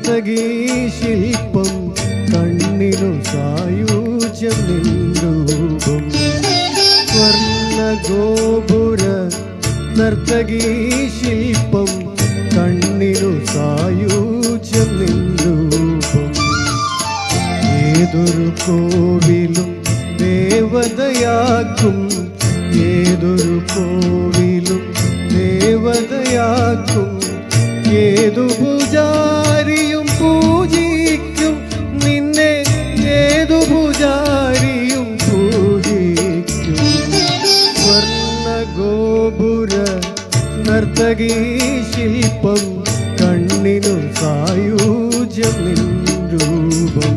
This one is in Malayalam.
നർത്തകീ ശില്പം കണ്ണിനു സായൂജ്യം നിൻരൂപം സ്വർണ്ണഗോപുര നർത്തകീ ശില്പം കണ്ണിനു സായൂജ്യം നിൻരൂപം ഏതൊരു കോവിലും ദേവതയാക്കും ഏതൊരു കോവിലും ദേവതയാക്കും ഏതു പൂജാരിയും പൂജിക്കും നിന്നെ ഏതു പൂജാരിയും പൂജിക്കും സ്വർണ്ണഗോപുര നർത്തകീ ശില്പം കണ്ണിനു സായൂജ്യം നിൻരൂപം